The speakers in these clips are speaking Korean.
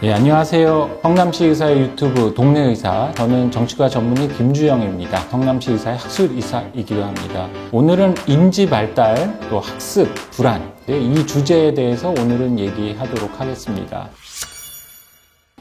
네, 안녕하세요. 성남시 의사의 유튜브 동네 의사, 저는 정치과 전문의 김주영입니다. 성남시 의사의 학술의사이기도 합니다. 오늘은 인지 발달, 또 학습, 불안, 이 주제에 대해서 오늘은 얘기하도록 하겠습니다.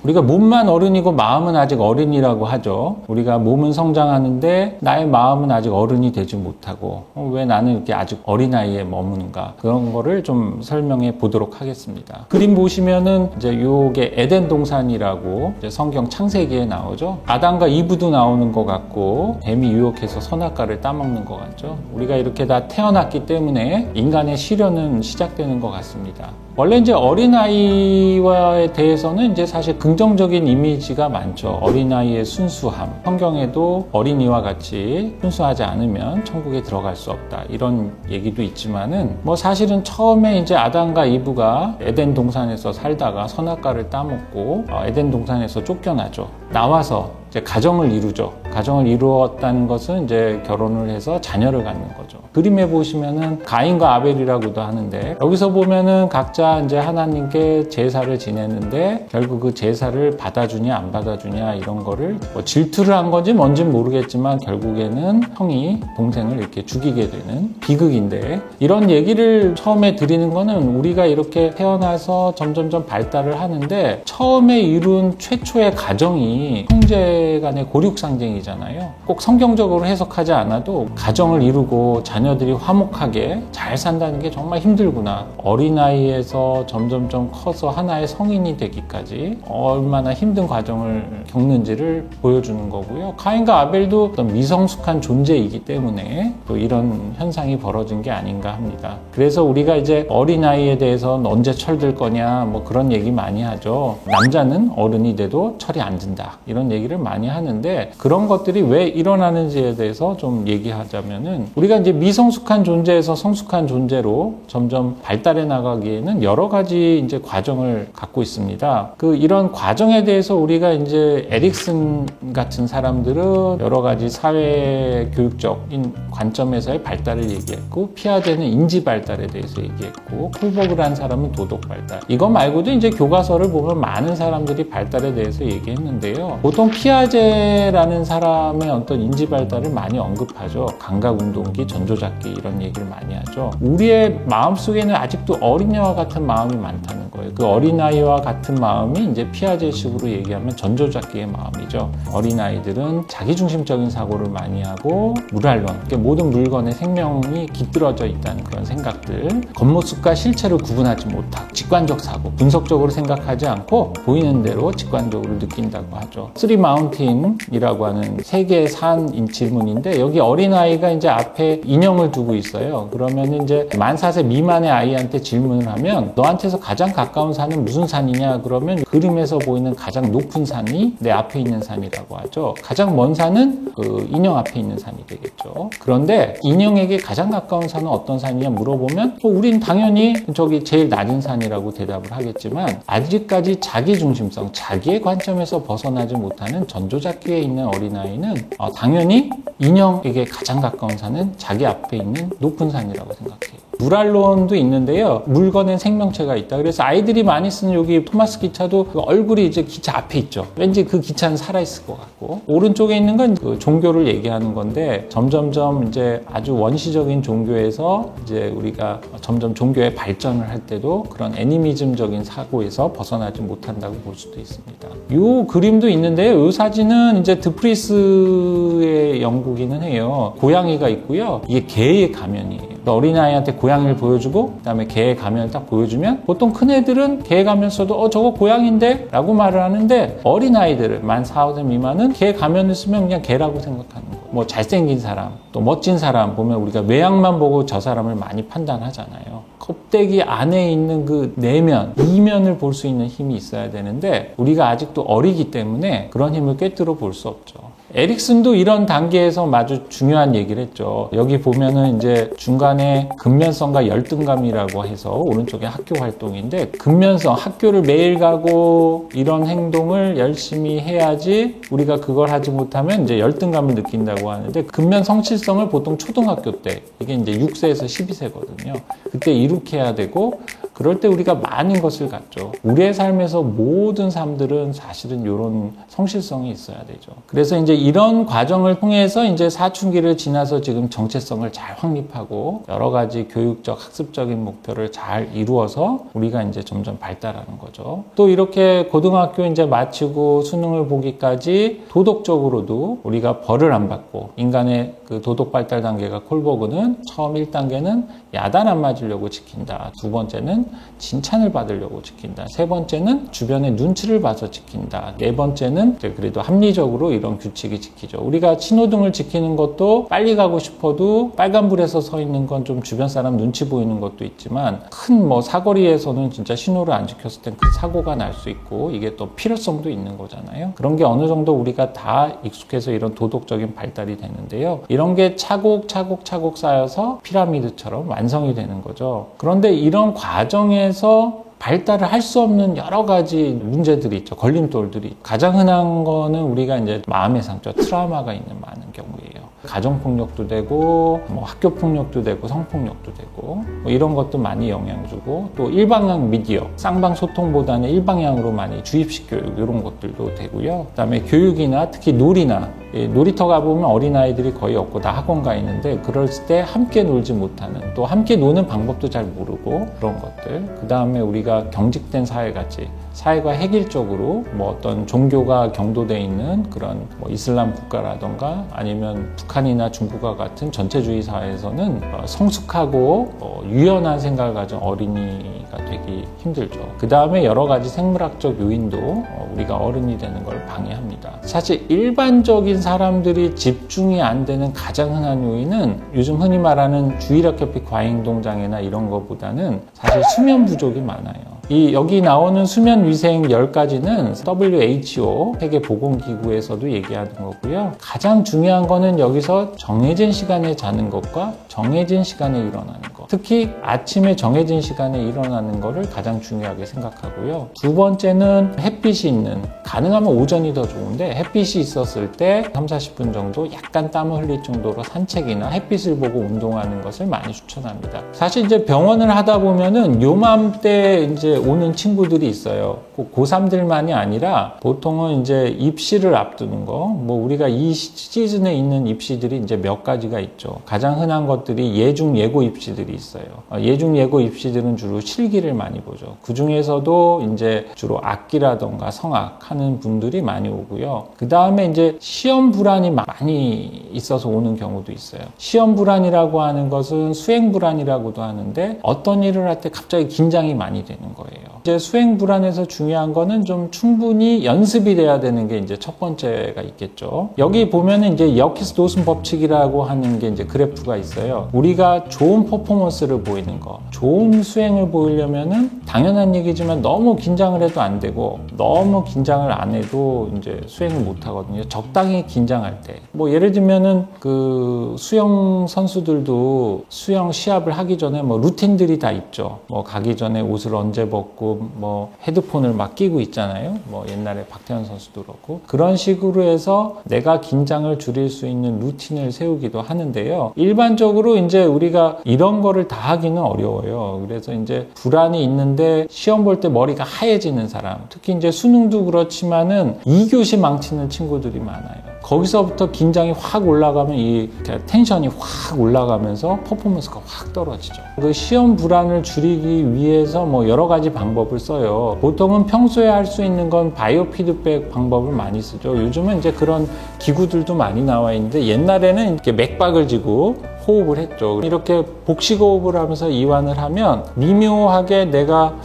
우리가 몸만 어른이고 마음은 아직 어린이라고 하죠. 우리가 몸은 성장하는데 나의 마음은 아직 어른이 되지 못하고 왜 나는 이렇게 아직 어린아이에 머무는가, 그런 거를 좀 설명해 보도록 하겠습니다. 그림 보시면은 이제 요게 에덴 동산이라고 이제 성경 창세기에 나오죠. 아담과 이브도 나오는 것 같고 뱀이 유혹해서 선악과를 따먹는 것 같죠. 우리가 이렇게 다 태어났기 때문에 인간의 시련은 시작되는 것 같습니다. 원래 이제 어린아이에 대해서는 이제 사실 긍정적인 이미지가 많죠. 어린아이의 순수함. 성경에도 어린이와 같이 순수하지 않으면 천국에 들어갈 수 없다, 이런 얘기도 있지만은 뭐 사실은 처음에 이제 아담과 이브가 에덴 동산에서 살다가 선악과를 따먹고 에덴 동산에서 쫓겨나죠. 나와서 이제 가정을 이루죠. 가정을 이루었다는 것은 이제 결혼을 해서 자녀를 갖는 거죠. 그림에 보시면은 가인과 아벨이라고도 하는데, 여기서 보면은 각자 이제 하나님께 제사를 지내는데 결국 그 제사를 받아주냐 안 받아주냐 이런 거를 뭐 질투를 한 건지 뭔지 모르겠지만 결국에는 형이 동생을 이렇게 죽이게 되는 비극인데, 이런 얘기를 처음에 드리는 거는 우리가 이렇게 태어나서 점점점 발달을 하는데 처음에 이룬 최초의 가정이 형제 간의 고륙 상징이잖아요. 꼭 성경적으로 해석하지 않아도 가정을 이루고 자녀들이 화목하게 잘 산다는 게 정말 힘들구나, 어린아이에서 점점점 커서 하나의 성인이 되기까지 얼마나 힘든 과정을 겪는지를 보여주는 거고요. 가인과 아벨도 어떤 미성숙한 존재이기 때문에 또 이런 현상이 벌어진 게 아닌가 합니다. 그래서 우리가 이제 어린아이에 대해서는 언제 철들 거냐 뭐 그런 얘기 많이 하죠. 남자는 어른이 돼도 철이 안 든다, 이런 얘기를 많이 하는데, 그런 것들이 왜 일어나는지에 대해서 좀 얘기하자면은, 우리가 이제 미성숙한 존재에서 성숙한 존재로 점점 발달해 나가기에는 여러 가지 이제 과정을 갖고 있습니다. 이런 과정에 대해서 우리가 이제 에릭슨 같은 사람들은 여러 가지 사회 교육적인 관점에서의 발달을 얘기했고, 피아제는 인지 발달에 대해서 얘기했고, 쿨버그라는 사람은 도덕 발달. 이거 말고도 이제 교과서를 보면 많은 사람들이 발달에 대해서 얘기했는데요. 보통 피아제라는 사람의 어떤 인지 발달을 많이 언급하죠. 감각운동기, 전조잡기 이런 얘기를 많이 하죠. 우리의 마음속에는 아직도 어린애와 같은 마음이 많다는 거예요. 그 어린아이와 같은 마음이 이제 피아제식으로 얘기하면 전조잡기의 마음이죠. 어린아이들은 자기중심적인 사고를 많이 하고 무랄론, 그러니까 모든 물건에 생명이 깃들어져 있다는 그런 생각들, 겉모습과 실체를 구분하지 못하고 직관적 사고, 분석적으로 생각하지 않고 보이는 대로 직관적으로 느낀다고 하죠. 쓰리 마운틴이라고 하는 세 개의 산인 질문인데, 여기 어린아이가 이제 앞에 인형을 두고 있어요. 그러면 이제 만 4세 미만의 아이한테 질문을 하면 너한테서 가장 가까운 산은 무슨 산이냐, 그러면 그림에서 보이는 가장 높은 산이 내 앞에 있는 산이라고 하죠. 가장 먼 산은 그 인형 앞에 있는 산이 되겠죠. 그런데 인형에게 가장 가까운 산은 어떤 산이냐 물어보면 우린 당연히 저기 제일 낮은 산이라고 대답을 하겠지만, 아직까지 자기중심성, 자기의 관점에서 벗어나지 못하는 전조잡기에 있는 어린아이는 당연히 인형에게 가장 가까운 산은 자기 앞에 있는 높은 산이라고 생각해요. 무랄론도 있는데요. 물건엔 생명체가 있다. 그래서 아이들이 많이 쓰는 여기 토마스 기차도 그 얼굴이 이제 기차 앞에 있죠. 왠지 그 기차는 살아있을 것 같고, 오른쪽에 있는 건 그 종교를 얘기하는 건데, 점점점 이제 아주 원시적인 종교에서 이제 우리가 점점 종교의 발전을 할 때도 그런 애니미즘적인 사고에서 벗어나지 못한다고 볼 수도 있습니다. 이 그림도 있는데요. 이 사진은 이제 드프리스의 연구기는 해요. 고양이가 있고요. 이게 개의 가면이에요. 어린아이한테 고양이를 보여주고 그다음에 개의 가면을 딱 보여주면 보통 큰애들은 개 가면 써도 저거 고양인데? 라고 말을 하는데, 어린아이들은 만 4세 미만은 개 가면을 쓰면 그냥 개라고 생각하는 거예요. 뭐 잘생긴 사람, 또 멋진 사람 보면 우리가 외양만 보고 저 사람을 많이 판단하잖아요. 껍데기 안에 있는 그 내면, 이면을 볼 수 있는 힘이 있어야 되는데 우리가 아직도 어리기 때문에 그런 힘을 꿰뚫어 볼 수 없죠. 에릭슨도 이런 단계에서 아주 중요한 얘기를 했죠. 여기 보면은 이제 중간에 근면성과 열등감이라고 해서 오른쪽에 학교 활동인데, 근면성, 학교를 매일 가고 이런 행동을 열심히 해야지 우리가 그걸 하지 못하면 이제 열등감을 느낀다고 하는데, 근면 성실성을 보통 초등학교 때, 이게 이제 6세에서 12세거든요. 그때 이룩해야 되고, 그럴 때 우리가 많은 것을 갖죠. 우리의 삶에서 모든 삶들은 사실은 이런 성실성이 있어야 되죠. 그래서 이제 이런 과정을 통해서 이제 사춘기를 지나서 지금 정체성을 잘 확립하고 여러 가지 교육적, 학습적인 목표를 잘 이루어서 우리가 이제 점점 발달하는 거죠. 또 이렇게 고등학교 이제 마치고 수능을 보기까지 도덕적으로도 우리가 벌을 안 받고, 인간의 그 도덕 발달 단계가 콜버그는 처음 1단계는 야단 안 맞으려고 지킨다. 두 번째는 칭찬을 받으려고 지킨다. 세 번째는 주변의 눈치를 봐서 지킨다. 네 번째는 그래도 합리적으로 이런 규칙이 지키죠. 우리가 신호등을 지키는 것도 빨리 가고 싶어도 빨간불에서 서 있는 건 좀 주변 사람 눈치 보이는 것도 있지만, 큰 뭐 사거리에서는 진짜 신호를 안 지켰을 땐 그 사고가 날 수 있고, 이게 또 필요성도 있는 거잖아요. 그런 게 어느 정도 우리가 다 익숙해서 이런 도덕적인 발달이 되는데요. 이런 게 차곡차곡 쌓여서 피라미드처럼 완성이 되는 거죠. 그런데 이런 과정에서 발달을 할 수 없는 여러 가지 문제들이 있죠. 걸림돌들이. 가장 흔한 거는 우리가 이제 마음의 상처, 트라우마가 있는 많은 경우예요. 가정폭력도 되고, 뭐 학교폭력도 되고, 성폭력도 되고, 뭐 이런 것도 많이 영향 주고, 또 일방향 미디어, 쌍방 소통보다는 일방향으로 많이 주입식 교육, 이런 것들도 되고요. 그 다음에 교육이나 특히 놀이나, 놀이터 가보면 어린아이들이 거의 없고 다 학원 가 있는데, 그럴 때 함께 놀지 못하는, 또 함께 노는 방법도 잘 모르고 그런 것들. 그 다음에 우리가 경직된 사회같이 사회가 획일적으로 뭐 어떤 종교가 경도되어 있는 그런 뭐 이슬람 국가라던가 아니면 북한이나 중국과 같은 전체주의 사회에서는 성숙하고 유연한 생각을 가진 어린이가 되기 힘들죠. 그 다음에 여러 가지 생물학적 요인도 우리가 어른이 되는 걸 방해합니다. 사실 일반적인 사람들이 집중이 안 되는 가장 흔한 요인은 요즘 흔히 말하는 주의력결핍 과잉동장애나 이런 것보다는 사실 수면 부족이 많아요. 여기 나오는 수면 위생 10가지는 WHO 세계보건기구에서도 얘기하는 거고요. 가장 중요한 거는 여기서 정해진 시간에 자는 것과 정해진 시간에 일어나는 것. 특히 아침에 정해진 시간에 일어나는 거를 가장 중요하게 생각하고요. 두 번째는 햇빛이 있는, 가능하면 오전이 더 좋은데 햇빛이 있었을 때 30-40분 정도 약간 땀을 흘릴 정도로 산책이나 햇빛을 보고 운동하는 것을 많이 추천합니다. 사실 이제 병원을 하다 보면은 요맘때 이제 오는 친구들이 있어요. 꼭 고3들만이 아니라 보통은 이제 입시를 앞두는 거, 뭐 우리가 이 시즌에 있는 입시들이 이제 몇 가지가 있죠. 가장 흔한 것들이 예중 예고 입시들이 있어요. 예중 예고 입시들은 주로 실기를 많이 보죠. 그 중에서도 이제 주로 악기라던가 성악 하는 분들이 많이 오고요. 그 다음에 이제 시험 불안이 많이 있어서 오는 경우도 있어요. 시험 불안이라고 하는 것은 수행 불안이라고도 하는데, 어떤 일을 할 때 갑자기 긴장이 많이 되는 거예요. 이제 수행 불안에서 중요한 거는 좀 충분히 연습이 돼야 되는 게 이제 첫 번째가 있겠죠. 여기 보면은 이제 여키스 도슨 법칙이라고 하는 게 이제 그래프가 있어요. 우리가 좋은 퍼포먼스를 보이는 거, 좋은 수행을 보이려면은 당연한 얘기지만 너무 긴장을 해도 안 되고 너무 긴장을 안 해도 이제 수행을 못 하거든요. 적당히 긴장할 때. 뭐 예를 들면은 그 수영 선수들도 수영 시합을 하기 전에 뭐 루틴들이 다 있죠. 뭐 가기 전에 옷을 언제 벗고 뭐 헤드폰을 막 끼고 있잖아요. 뭐 옛날에 박태환 선수도 그렇고, 그런 식으로 해서 내가 긴장을 줄일 수 있는 루틴을 세우기도 하는데요. 일반적으로 이제 우리가 이런 거를 다 하기는 어려워요. 그래서 이제 불안이 있는데 시험 볼 때 머리가 하얘지는 사람, 특히 이제 수능도 그렇지만은 2교시 망치는 친구들이 많아요. 거기서부터 긴장이 확 올라가면 이 텐션이 확 올라가면서 퍼포먼스가 확 떨어지죠. 그 시험 불안을 줄이기 위해서 뭐 여러 가지 방법을 써요. 보통은 평소에 할 수 있는 건 바이오 피드백 방법을 많이 쓰죠. 요즘은 이제 그런 기구들도 많이 나와 있는데, 옛날에는 이렇게 맥박을 쥐고 호흡을 했죠. 이렇게 복식호흡을 하면서 이완을 하면 미묘하게 내가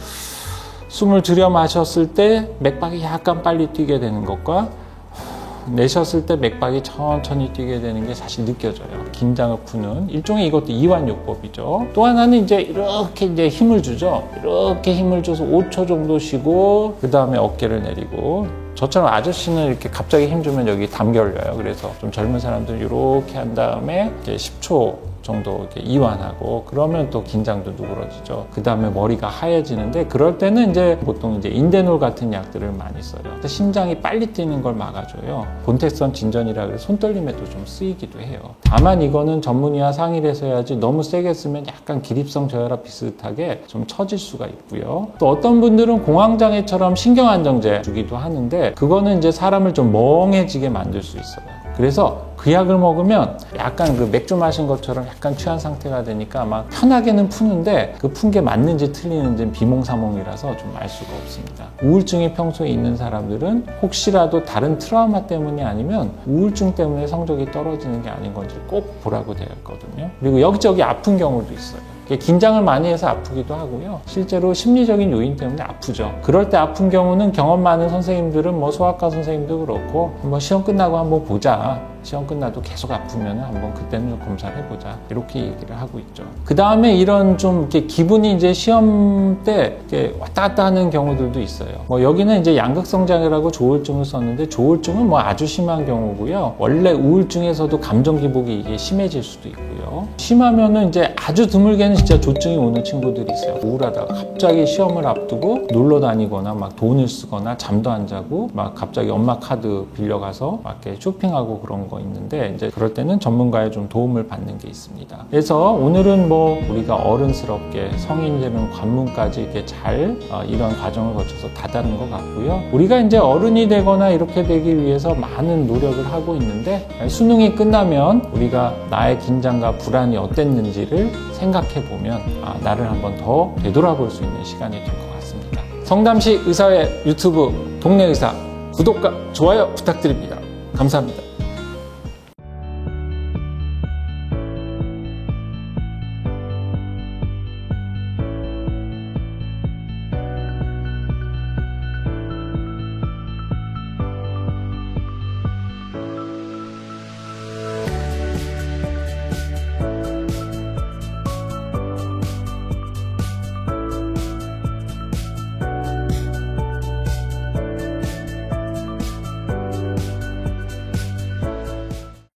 숨을 들여 마셨을 때 맥박이 약간 빨리 뛰게 되는 것과 내셨을 때 맥박이 천천히 뛰게 되는 게 사실 느껴져요. 긴장을 푸는 일종의 이것도 이완요법이죠. 또 하나는 이제 이렇게 이제 힘을 주죠. 이렇게 힘을 줘서 5초 정도 쉬고 그 다음에 어깨를 내리고, 저처럼 아저씨는 이렇게 갑자기 힘주면 여기 담겨 올려요. 그래서 좀 젊은 사람들은 이렇게 한 다음에 이렇게 10초 정도 이렇게 이완하고, 그러면 또 긴장도 누그러지죠. 그 다음에 머리가 하얘지는데, 그럴 때는 이제 보통 이제 인데놀 같은 약들을 많이 써요. 심장이 빨리 뛰는 걸 막아줘요. 본태선 진전이라 그래서 손떨림에도 좀 쓰이기도 해요. 다만 이거는 전문의와 상의를 해서 해야지 너무 세게 쓰면 약간 기립성 저혈압 비슷하게 좀 처질 수가 있고요. 또 어떤 분들은 공황장애처럼 신경안정제 주기도 하는데, 그거는 이제 사람을 좀 멍해지게 만들 수 있어요. 그래서 그 약을 먹으면 약간 그 맥주 마신 것처럼 약간 취한 상태가 되니까 막 편하게는 푸는데, 그 푼 게 맞는지 틀리는지는 비몽사몽이라서 좀 알 수가 없습니다. 우울증이 평소에 있는 사람들은 혹시라도 다른 트라우마 때문이 아니면 우울증 때문에 성적이 떨어지는 게 아닌 건지 꼭 보라고 되어 있거든요. 그리고 여기저기 아픈 경우도 있어요. 긴장을 많이 해서 아프기도 하고요. 실제로 심리적인 요인 때문에 아프죠. 그럴 때 아픈 경우는 경험 많은 선생님들은 뭐 소아과 선생님도 그렇고 한번 시험 끝나고 한번 보자. 시험 끝나도 계속 아프면 한번 그때는 좀 검사를 해보자. 이렇게 얘기를 하고 있죠. 그 다음에 이런 좀 이렇게 기분이 이제 시험 때 이렇게 왔다 갔다 하는 경우들도 있어요. 뭐 여기는 이제 양극성장애라고 조울증을 썼는데, 조울증은 뭐 아주 심한 경우고요. 원래 우울증에서도 감정 기복이 이게 심해질 수도 있고요. 심하면은 이제 아주 드물게는 진짜 조증이 오는 친구들이 있어요. 우울하다가 갑자기 시험을 앞두고 놀러 다니거나 막 돈을 쓰거나 잠도 안 자고 막 갑자기 엄마 카드 빌려가서 막 이렇게 쇼핑하고 그런 거 있는데, 이제 그럴 때는 전문가의 좀 도움을 받는 게 있습니다. 그래서 오늘은 뭐 우리가 어른스럽게 성인 되는 관문까지 이렇게 잘 이런 과정을 거쳐서 다다른 것 같고요. 우리가 이제 어른이 되거나 이렇게 되기 위해서 많은 노력을 하고 있는데, 수능이 끝나면 우리가 나의 긴장과 불안이 어땠는지를 생각해 보면 나를 한번 더 되돌아볼 수 있는 시간이 될 것 같습니다. 성담시 의사회 유튜브 동네 의사 구독과 좋아요 부탁드립니다. 감사합니다.